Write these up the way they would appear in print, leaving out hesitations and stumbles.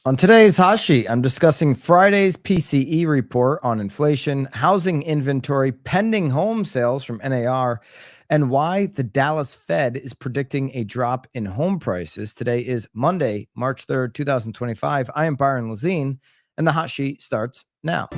On today's Hot Sheet, I'm discussing Friday's PCE report on inflation, housing inventory, pending home sales from NAR, and why the Dallas Fed is predicting a drop in home prices. Today is Monday, March 3rd, 2025. I am Byron Lazine, and the Hot Sheet starts now.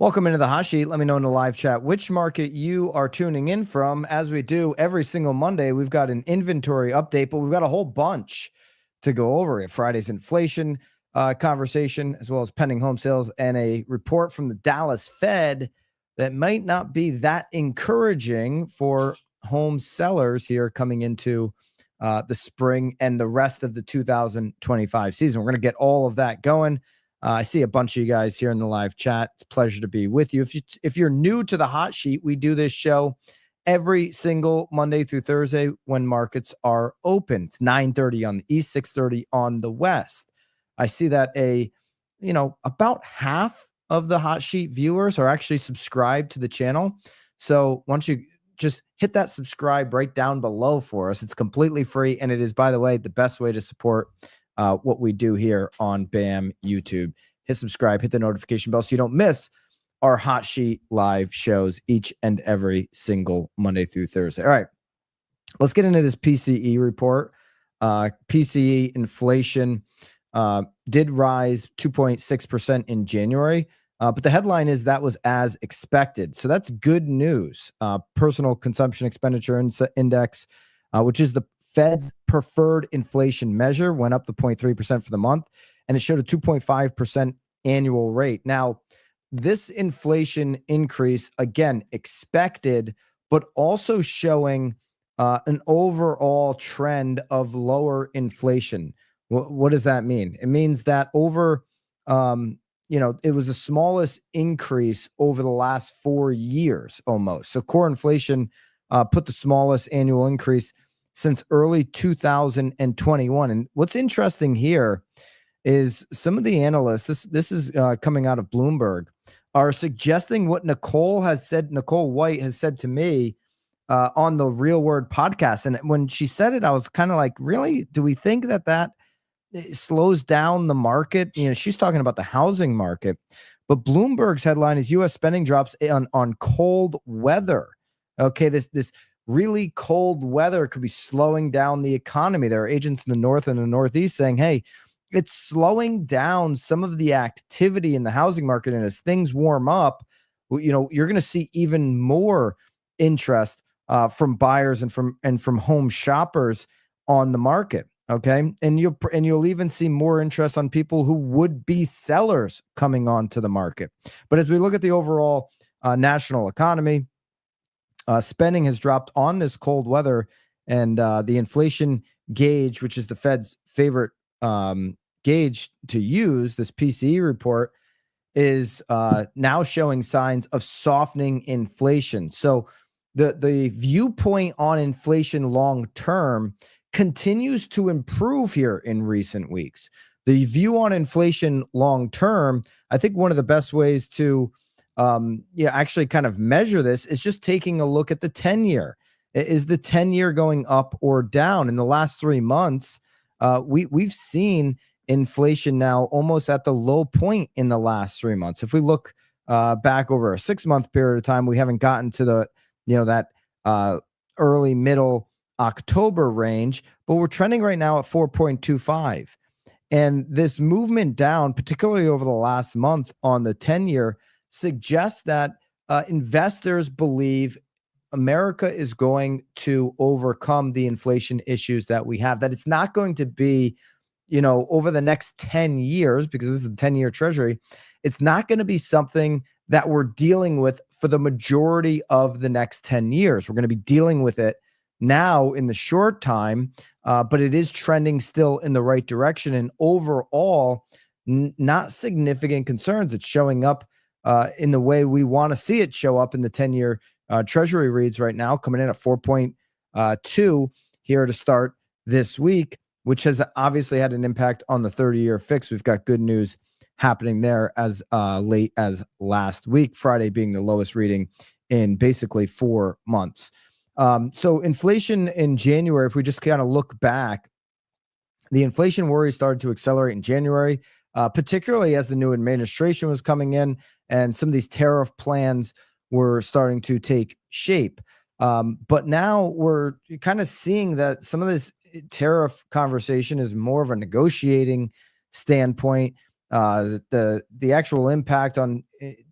Welcome into the Hot Sheet. Let me know in the live chat which market you are tuning in from. As we do every single Monday, we've got an inventory update, but we've got a whole bunch to go over. It Friday's inflation conversation, as well as pending home sales, and a report from the Dallas Fed that might not be that encouraging for home sellers here coming into the spring and the rest of the 2025 season. We're going to get all of that going. I see a bunch of you guys here in the live chat. It's a pleasure to be with you. If you're new to the Hot Sheet, we do this show every single Monday through Thursday when markets are open. It's 9:30 on the East, 6:30 on the West. I see that about half of the Hot Sheet viewers are actually subscribed to the channel. So once you just hit that subscribe right down below for us, it's completely free, and it is, by the way, the best way to support what we do here on BAM YouTube. Hit subscribe, hit the notification bell so you don't miss our Hot Sheet live shows each and every single Monday through Thursday. All right, let's get into this PCE report. PCE inflation did rise 2.6% in January, but the headline is that was as expected. So that's good news. Personal consumption expenditure index, which is the Fed's preferred inflation measure, went up to 0.3% for the month, and it showed a 2.5% annual rate. Now, this inflation increase, again, expected, but also showing an overall trend of lower inflation. What does that mean? It means that it was the smallest increase over the last 4 years almost. So core inflation put the smallest annual increase since early 2021. And what's interesting here is some of the analysts, this is coming out of Bloomberg, are suggesting what Nicole White has said to me on the Real Word podcast. And when she said it, I was kind of like, really? Do we think that slows down the market? She's talking about the housing market, but Bloomberg's headline is U.S. spending drops on cold weather. Okay, this really cold weather could be slowing down the economy. There are agents in the North and the Northeast saying, hey, it's slowing down some of the activity in the housing market. And as things warm up, you're going to see even more interest from buyers and from home shoppers on the market. Okay. And you'll even see more interest on people who would be sellers coming onto the market. But as we look at the overall national economy, spending has dropped on this cold weather, and the inflation gauge, which is the Fed's favorite gauge to use, this PCE report, is now showing signs of softening inflation. So the viewpoint on inflation long term continues to improve here in recent weeks. The view on inflation long term, I think one of the best ways to actually kind of measure this is just taking a look at the 10-year. Is the 10-year going up or down? In the last 3 months, we've seen inflation now almost at the low point in the last 3 months. If we look back over a 6-month period of time, we haven't gotten to that early middle October range, but we're trending right now at 4.25. And this movement down, particularly over the last month on the 10-year, suggests that investors believe America is going to overcome the inflation issues that we have, that it's not going to be, over the next 10 years, because this is a 10-year treasury, it's not going to be something that we're dealing with for the majority of the next 10 years. We're going to be dealing with it now in the short time, but it is trending still in the right direction. And overall, not significant concerns. It's showing up in the way we want to see it show up in the 10-year treasury reads right now, coming in at 4.2 here to start this week, which has obviously had an impact on the 30-year fix. We've got good news happening there as late as last week, Friday being the lowest reading in basically 4 months. So inflation in January, if we just kind of look back, the inflation worries started to accelerate in January, particularly as the new administration was coming in and some of these tariff plans were starting to take shape. But now we're kind of seeing that some of this tariff conversation is more of a negotiating standpoint. The actual impact on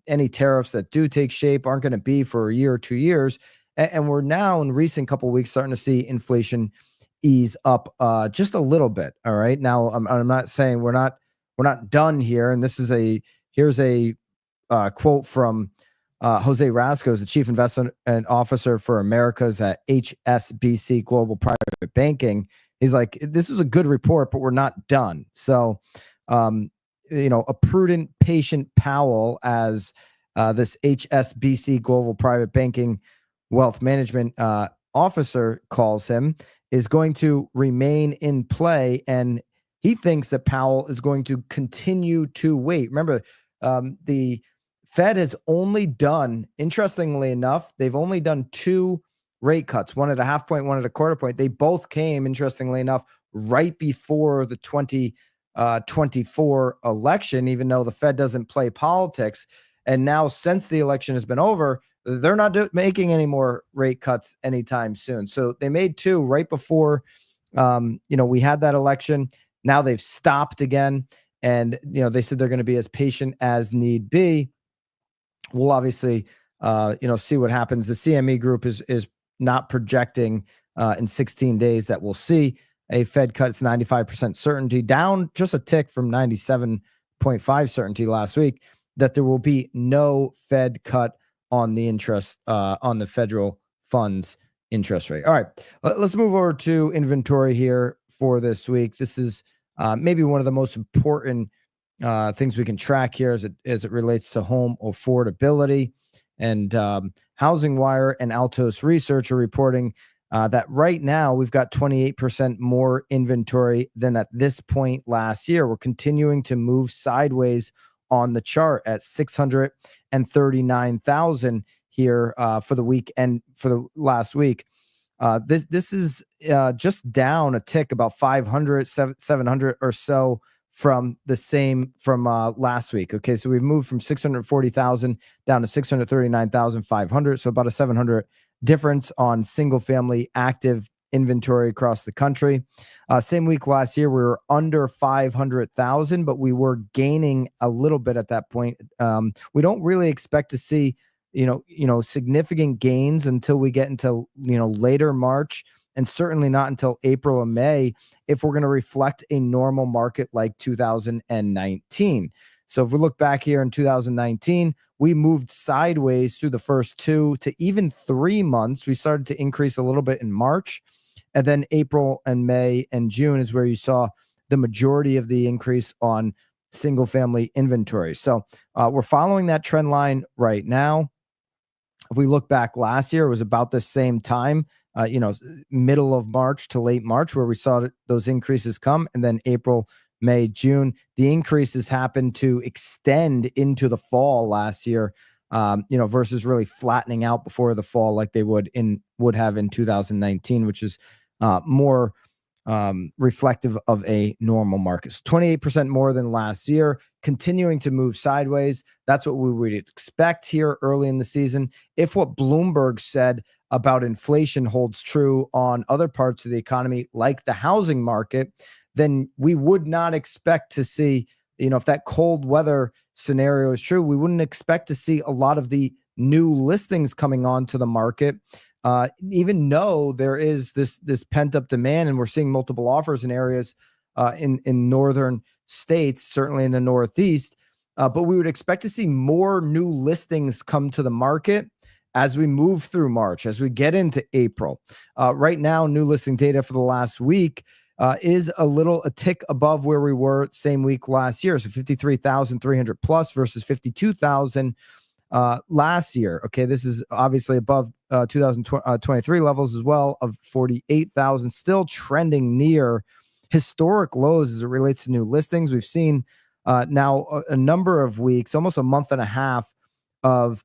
any tariffs that do take shape aren't going to be for a year or 2 years. And we're now in recent couple of weeks starting to see inflation ease up just a little bit. All right. Now I'm not saying we're not done here. And here's a quote from Jose Rascos, the chief investment and officer for Americas at HSBC Global Private Banking. He's like, this is a good report, but we're not done. So, a prudent, patient Powell, as this HSBC Global Private Banking Wealth Management officer calls him, is going to remain in play. And he thinks that Powell is going to continue to wait. Remember, the Fed has only done, interestingly enough, they've only done 2 rate cuts, one at a half point, one at a quarter point. They both came, interestingly enough, right before the 2024 election, even though the Fed doesn't play politics. And now, since the election has been over, they're not making any more rate cuts anytime soon. So they made 2 right before, we had that election. Now they've stopped again. And, they said they're going to be as patient as need be. We'll obviously, see what happens. The CME group is not projecting in 16 days that we'll see a Fed cut. It's 95% certainty, down just a tick from 97.5 certainty last week, that there will be no Fed cut on the interest, on the federal funds interest rate. All right, let's move over to inventory here for this week. This is maybe one of the most important things we can track here as it relates to home affordability. And Housing Wire and Altos Research are reporting that right now we've got 28% more inventory than at this point last year. We're continuing to move sideways on the chart at 639,000 here for the week and for the last week. This is just down a tick, about 500, 700 or so from last week. Okay, so we've moved from 640,000 down to 639,500. So about a 700 difference on single family active inventory across the country. Same week last year, we were under 500,000, but we were gaining a little bit at that point. We don't really expect to see, significant gains until we get into, later March, and certainly not until April and May, if we're going to reflect a normal market like 2019. So if we look back here in 2019, we moved sideways through the first 2 to even 3 months. We started to increase a little bit in March, and then April and May and June is where you saw the majority of the increase on single family inventory. So we're following that trend line right now. If we look back last year, it was about the same time, middle of March to late March, where we saw those increases come. And then April, May, June, the increases happened to extend into the fall last year, versus really flattening out before the fall like they would have in 2019, which is more reflective of a normal market. So 28% more than last year, continuing to move sideways. That's what we would expect here early in the season. If what Bloomberg said about inflation holds true on other parts of the economy, like the housing market, then we would not expect to see, if that cold weather scenario is true, we wouldn't expect to see a lot of the new listings coming onto the market. Even though there is this pent up demand, and we're seeing multiple offers in areas in northern states, certainly in the Northeast, but we would expect to see more new listings come to the market as we move through March, as we get into April. Right now, new listing data for the last week is a tick above where we were same week last year. So 53,300 plus versus 52,000 last year. Okay, this is obviously above 2023 levels as well, of 48,000, still trending near historic lows as it relates to new listings. We've seen now a number of weeks, almost a month and a half of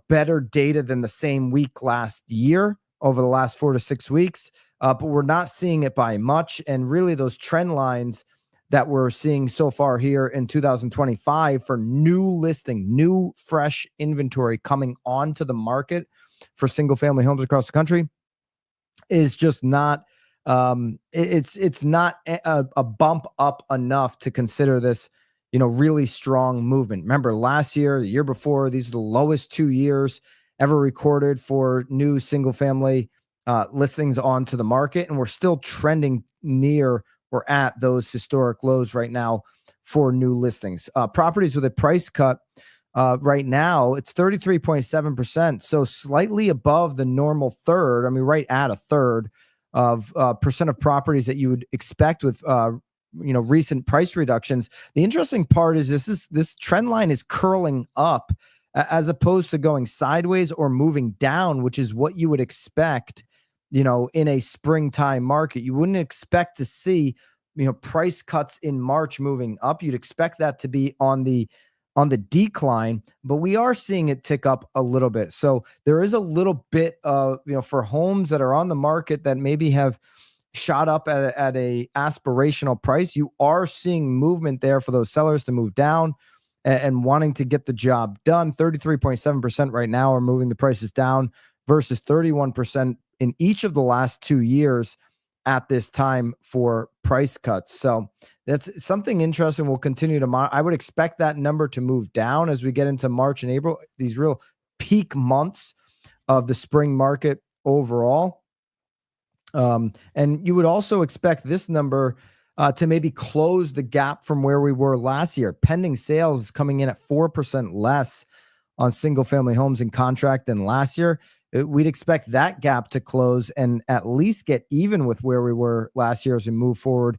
better data than the same week last year over the last 4 to 6 weeks. But we're not seeing it by much. And really, those trend lines that we're seeing so far here in 2025 for new fresh inventory coming onto the market for single family homes across the country is just not it's not a bump up enough to consider this really strong movement. Remember last year, the year before, these were the lowest 2 years ever recorded for new single family listings onto the market, and we're still trending near or at those historic lows right now for new listings. Properties with a price cut right now, it's 33.7%, so slightly above the normal third. I mean, right at a third of percent of properties that you would expect with recent price reductions. The interesting part is this trend line is curling up as opposed to going sideways or moving down, which is what you would expect in a springtime market. You wouldn't expect to see price cuts in March moving up. You'd expect that to be on the decline, but we are seeing it tick up a little bit. So there is a little bit of, for homes that are on the market that maybe have shot up at a aspirational price, you are seeing movement there for those sellers to move down and wanting to get the job done. 33.7% right now are moving the prices down versus 31% in each of the last 2 years at this time for price cuts. So that's something interesting. We'll continue to monitor. I would expect that number to move down as we get into March and April, these real peak months of the spring market overall. And you would also expect this number to maybe close the gap from where we were last year. Pending sales is coming in at 4% less on single family homes in contract than last year. We'd expect that gap to close and at least get even with where we were last year as we move forward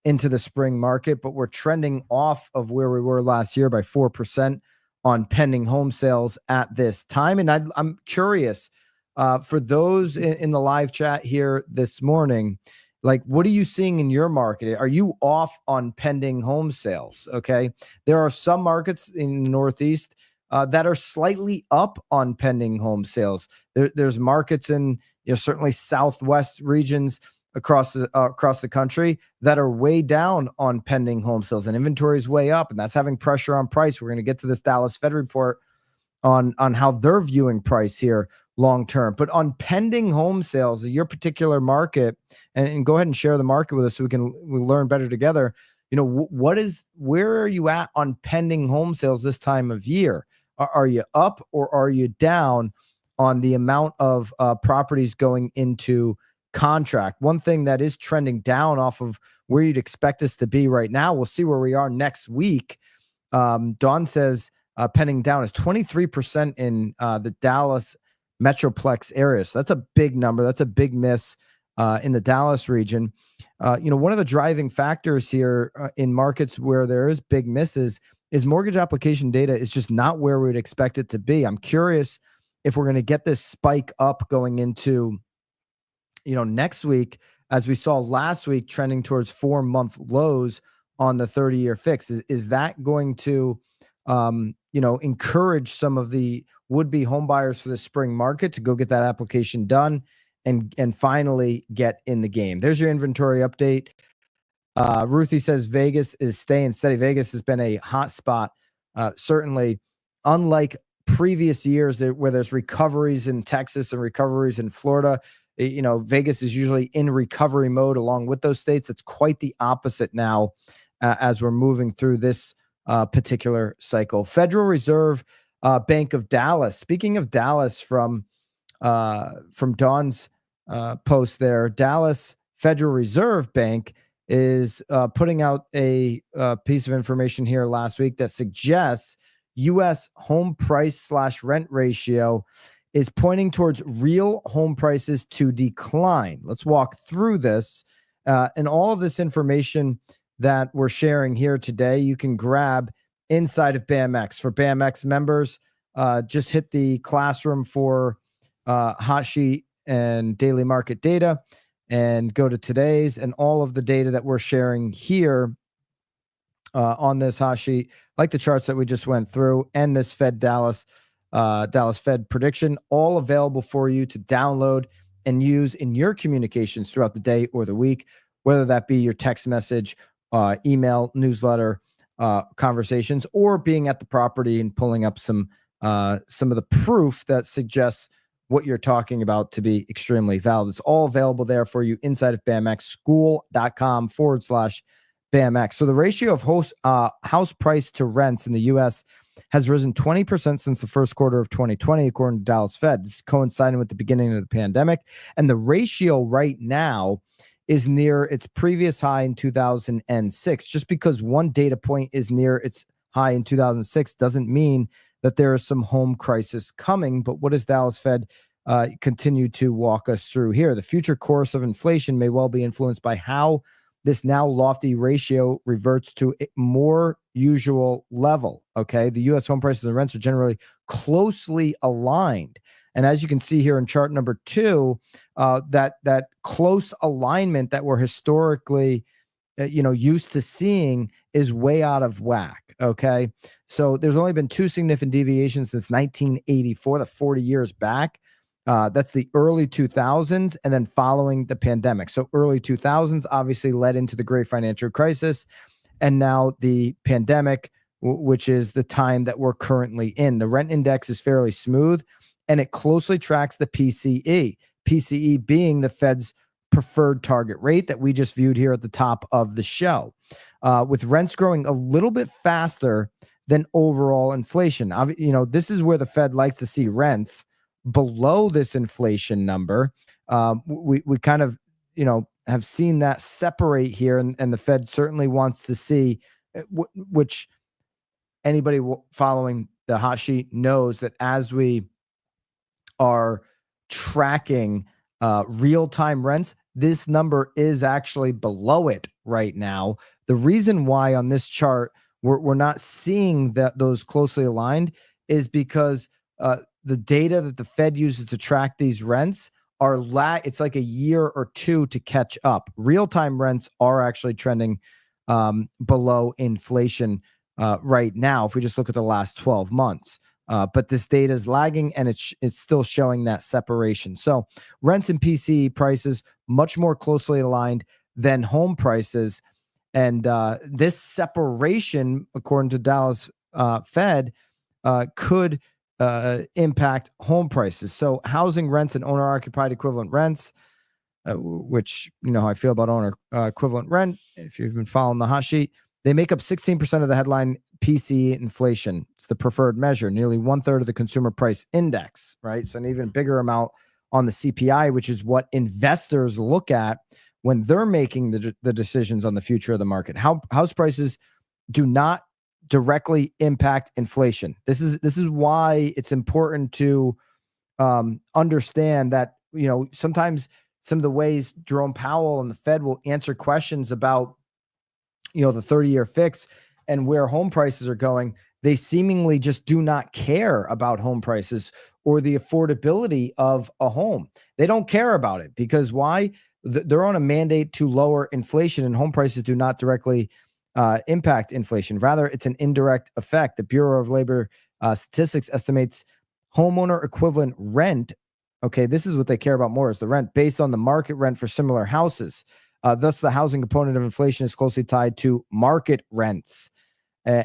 into the spring market. But we're trending off of where we were last year by 4% on pending home sales at this time. And I'm curious, for those in the live chat here this morning, like, what are you seeing in your market? Are you off on pending home sales? Okay. There are some markets in the Northeast that are slightly up on pending home sales. There's markets in certainly Southwest regions across the country that are way down on pending home sales, and inventory is way up, and that's having pressure on price. We're going to get to this Dallas Fed report on how they're viewing price here long term. But on pending home sales, your particular market, and go ahead and share the market with us so we'll learn better together. Where are you at on pending home sales this time of year? Are you up or are you down on the amount of properties going into contract? One thing that is trending down off of where you'd expect us to be right now, we'll see where we are next week. Dawn says pending down is 23% in the Dallas Metroplex area. So that's a big number. That's a big miss in the Dallas region. One of the driving factors here in markets where there is big misses is mortgage application data is just not where we would expect it to be. I'm curious if we're going to get this spike up going into, next week, as we saw last week, trending towards 4-month lows on the 30-year fix. Is that going to, encourage some of the would-be home buyers for the spring market to go get that application done and finally get in the game? There's your inventory update. Ruthie says Vegas is staying steady. Vegas has been a hot spot. Certainly, unlike previous years where there's recoveries in Texas and recoveries in Florida, Vegas is usually in recovery mode along with those states. It's quite the opposite now as we're moving through this particular cycle. Federal Reserve Bank of Dallas. Speaking of Dallas, from Dawn's post there, Dallas Federal Reserve Bank is putting out a piece of information here last week that suggests U.S. home price / rent ratio is pointing towards real home prices to decline. Let's walk through this. And all of this information that we're sharing here today, you can grab inside of BAMX. For BAMX members, just hit the classroom for Hot Sheet and daily market data and go to today's, and all of the data that we're sharing here on this hot sheet, like the charts that we just went through, and this Dallas Fed prediction, all available for you to download and use in your communications throughout the day or the week, whether that be your text message, email, newsletter, conversations, or being at the property and pulling up some of the proof that suggests what you're talking about to be extremely valid. It's all available there for you inside of BAMX, school.com/BAMX. So the ratio of house price to rents in the U.S. has risen 20% since the first quarter of 2020, according to Dallas Fed. This is coinciding with the beginning of the pandemic. And the ratio right now is near its previous high in 2006. Just because one data point is near its high in 2006 doesn't mean that there is some home crisis coming. But what does Dallas Fed continue to walk us through here? The future course of inflation may well be influenced by how this now lofty ratio reverts to a more usual level. Okay. The U.S. home prices and rents are generally closely aligned. And as you can see here in chart number 2, that close alignment that we're historically used to seeing is way out of whack. Okay. So there's only been 2 significant deviations since 1984, that's 40 years back. That's the early 2000s and then following the pandemic. So early 2000s obviously led into the great financial crisis, and now the pandemic, which is the time that we're currently in. The rent index is fairly smooth, and it closely tracks the PCE being the Fed's preferred target rate that we just viewed here at the top of the show, with rents growing a little bit faster than overall inflation. This is where the Fed likes to see rents below this inflation number. We kind of, have seen that separate here, and the Fed certainly wants to see, which anybody following the hot sheet knows that as we are tracking real-time rents, this number is actually below it right now. The reason why on this chart we're not seeing those closely aligned is because the data that the Fed uses to track these rents it's like a year or 2 to catch up. Real-time rents are actually trending below inflation right now, if we just look at the last 12 months. But this data is lagging, and it's still showing that separation. So rents and PCE prices much more closely aligned than home prices. And this separation, according to Dallas Fed, could impact home prices. So housing rents and owner-occupied equivalent rents, which how I feel about owner equivalent rent, if you've been following the hot sheet, they make up 16% of the headline PCE inflation. It's the preferred measure, nearly 1/3 of the consumer price index, right? So an even bigger amount on the CPI, which is what investors look at when they're making the decisions on the future of the market. House prices do not directly impact inflation. This is why it's important to understand that sometimes some of the ways Jerome Powell and the Fed will answer questions about the 30-year fix and where home prices are going, they seemingly just do not care about home prices or the affordability of a home. They don't care about it because why? They're on a mandate to lower inflation, and home prices do not directly impact inflation. Rather, it's an indirect effect. The Bureau of Labor Statistics estimates homeowner equivalent rent. Okay, this is what they care about more, is the rent based on the market rent for similar houses. Thus, the housing component of inflation is closely tied to market rents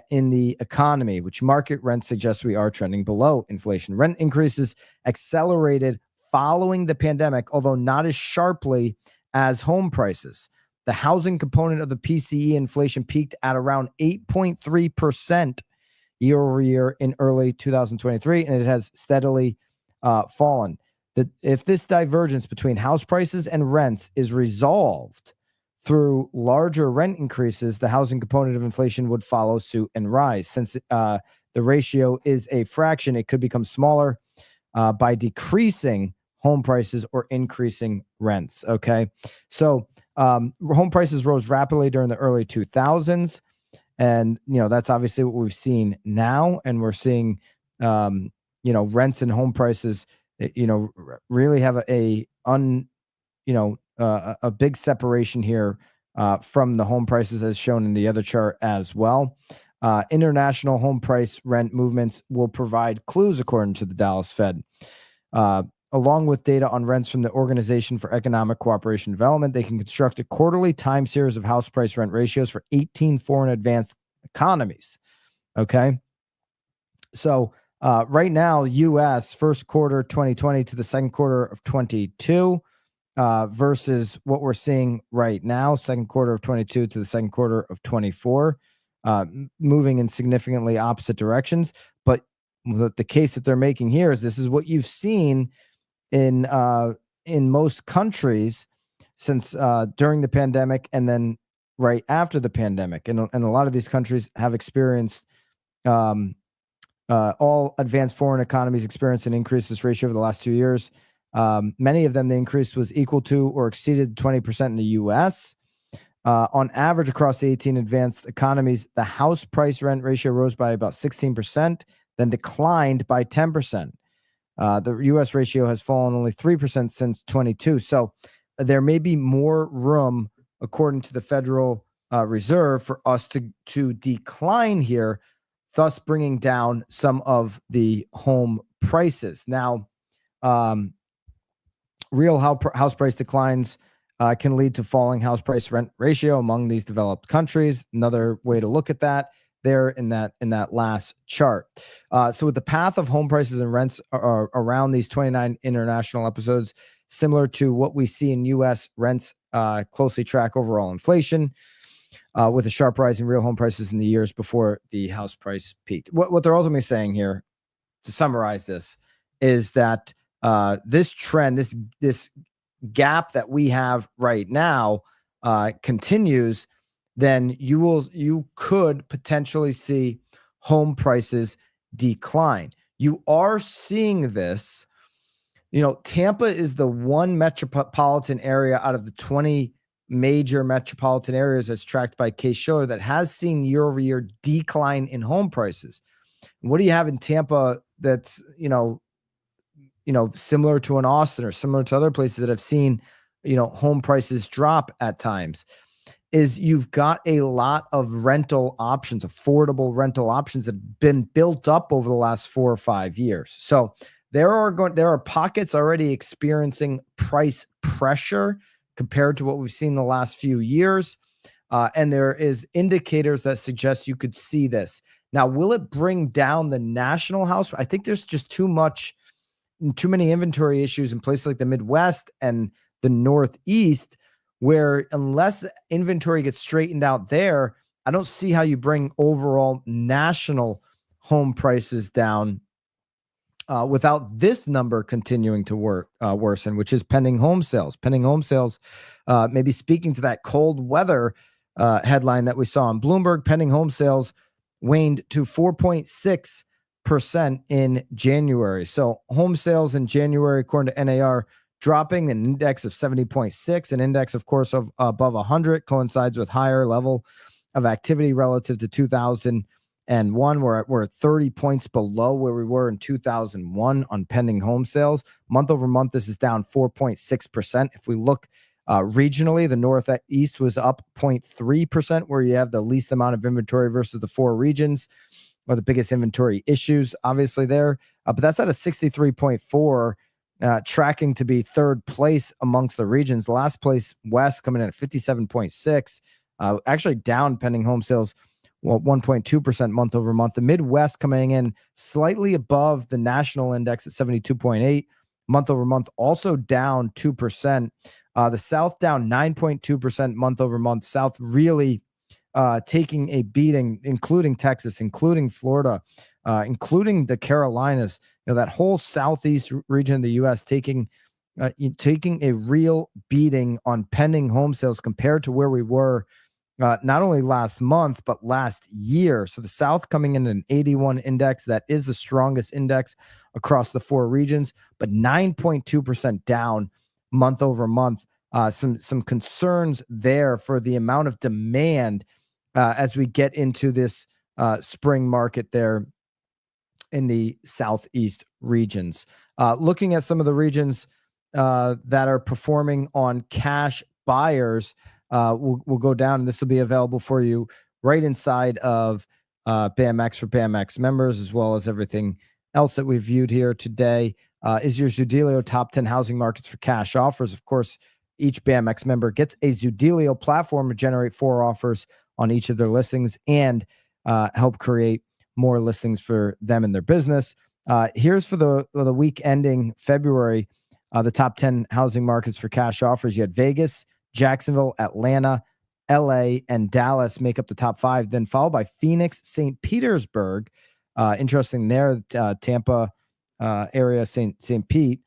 in the economy, which market rent suggests we are trending below inflation. Rent increases accelerated following the pandemic, although not as sharply as home prices. The housing component of the PCE inflation peaked at around 8.3% year over year in early 2023, and it has steadily fallen. If this divergence between house prices and rents is resolved through larger rent increases, the housing component of inflation would follow suit and rise. Since the ratio is a fraction, it could become smaller by decreasing home prices or increasing rents. Okay. So home prices rose rapidly during the early 2000s. And, that's obviously what we've seen now. And we're seeing, rents and home prices, really have a big separation here from the home prices as shown in the other chart as well. International home price rent movements will provide clues, according to the Dallas Fed. Along with data on rents from the Organization for Economic Cooperation and Development, they can construct a quarterly time series of house price rent ratios for 18 foreign advanced economies. Okay. So right now, U.S. first quarter 2020 to the second quarter of 22 versus what we're seeing right now, second quarter of 22 to the second quarter of 24, moving in significantly opposite directions. But the case that they're making here is this is what you've seen in most countries since during the pandemic and then right after the pandemic. And a lot of these countries have experienced all advanced foreign economies experienced an increase in this ratio over the last 2 years. Many of them, the increase was equal to or exceeded 20% in the U.S. On average, across the 18 advanced economies, the house price rent ratio rose by about 16%, then declined by 10%. The U.S. ratio has fallen only 3% since 22. So there may be more room, according to the Federal Reserve, for us to decline here, thus bringing down some of the home prices. Now, real house price declines can lead to falling house price rent ratio among these developed countries. Another way to look at that there in that last chart. So with the path of home prices and rents around these 29 international episodes, similar to what we see in U.S. rents closely track overall inflation, with a sharp rise in real home prices in the years before the house price peaked. What they're ultimately saying here, to summarize this, is that this trend, this gap that we have right now continues, then you could potentially see home prices decline. You are seeing this. Tampa is the one metropolitan area out of the 20 major metropolitan areas that's tracked by Case-Shiller that has seen year-over-year decline in home prices. What do you have in Tampa that's similar to an Austin or similar to other places that have seen home prices drop at times? Is you've got a lot of rental options, affordable rental options that have been built up over the last 4 or 5 years. So there are pockets already experiencing price pressure compared to what we've seen the last few years. And there is indicators that suggest you could see this. Now, will it bring down the national house? I think there's just too many inventory issues in places like the Midwest and the Northeast, where unless the inventory gets straightened out there, I don't see how you bring overall national home prices down without this number continuing to worsen, which is pending home sales. Pending home sales, maybe speaking to that cold weather headline that we saw on Bloomberg, pending home sales waned to 4.6% in January. So home sales in January, according to NAR, dropping an index of 70.6, an index, of course, of above 100, coincides with higher level of activity relative to 2001. We're at 30 points below where we were in 2001 on pending home sales. Month over month, this is down 4.6%. If we look regionally, the Northeast was up 0.3%, where you have the least amount of inventory versus the 4 regions, or the biggest inventory issues, obviously, there. But that's at a 63.4, tracking to be third place amongst the regions. The last place, West, coming in at 57.6, actually down pending home sales, 1.2% month over month. The Midwest coming in slightly above the national index at 72.8 month over month, also down 2%. The South down 9.2% month over month. South really taking a beating, including Texas, including Florida, including the Carolinas. That whole southeast region of the U.S. taking a real beating on pending home sales compared to where we were not only last month, but last year. So the South coming in an 81 index. That is the strongest index across the 4 regions, but 9.2% down month over month. Some concerns there for the amount of demand as we get into this spring market there in the southeast regions. Looking at some of the regions that are performing on cash buyers, will go down, and this will be available for you right inside of BAMX for BAMX members, as well as everything else that we've viewed here today. Is your Zudilio top 10 housing markets for cash offers. Of course, each BAMX member gets a Zudilio platform to generate 4 offers on each of their listings and help create more listings for them and their business. Here's for the week ending February, the top 10 housing markets for cash offers. You had Vegas, Jacksonville, Atlanta, LA, and Dallas make up the top 5, then followed by Phoenix, St. Petersburg. Interesting there, Tampa area, St. Pete,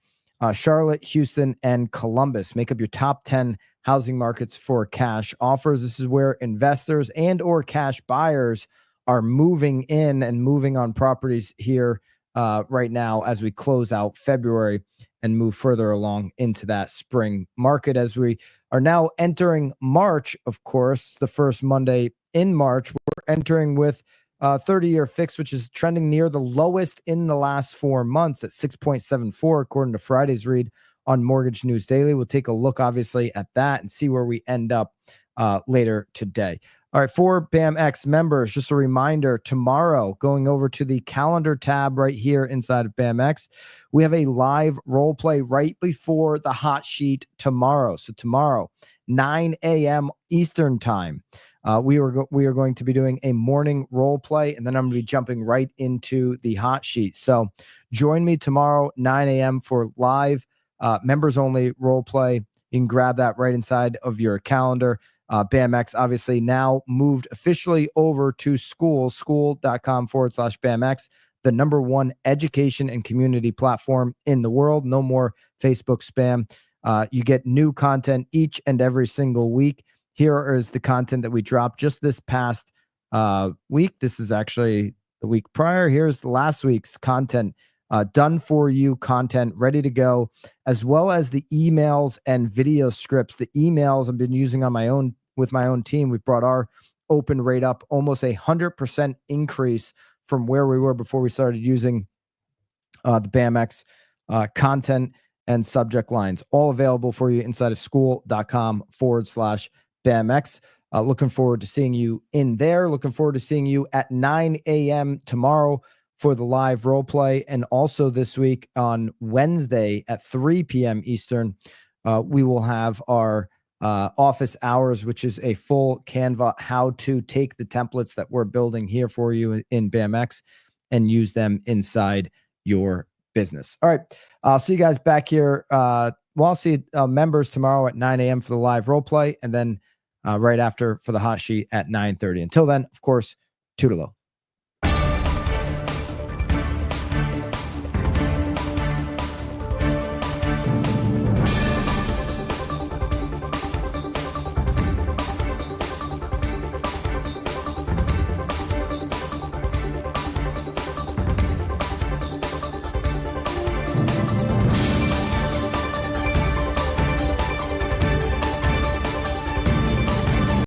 Charlotte, Houston, and Columbus make up your top 10 housing markets for cash offers. This is where investors and or cash buyers are moving in and moving on properties here right now as we close out February and move further along into that spring market. As we are now entering March, of course, the first Monday in March, we're entering with 30-year fix, which is trending near the lowest in the last 4 months at 6.74, according to Friday's read on Mortgage News Daily. We'll take a look, obviously, at that and see where we end up later today. All right, for BAMX members, just a reminder, tomorrow, going over to the calendar tab right here inside of BAMX, we have a live role play right before the hot sheet tomorrow. So tomorrow, 9 a.m. Eastern time, we are going to be doing a morning role play, and then I'm going to be jumping right into the hot sheet. So join me tomorrow, 9 a.m. for live members only role play. You can grab that right inside of your calendar. BAMX obviously now moved officially over to school.com/BAMX, the #1 education and community platform in the world. No more Facebook spam. You get new content each and every single week. Here is the content that we dropped just this past week. This is actually the week prior. Here's last week's content. Done for you content ready to go, as well as the emails and video scripts. The emails I've been using on my own with my own team. We've brought our open rate up almost 100% increase from where we were before we started using the BAMX content and subject lines, all available for you inside of school.com/BAMX. Looking forward to seeing you in there. Looking forward to seeing you at 9 a.m. tomorrow for the live role play. And also this week on Wednesday at 3 p.m. Eastern, we will have our office hours, which is a full Canva how to take the templates that we're building here for you in BAMX and use them inside your business. All right. I'll see you guys back here. I'll see members tomorrow at 9 a.m. for the live role play, and then right after for the hot sheet at 9:30. Until then, of course, toodaloo.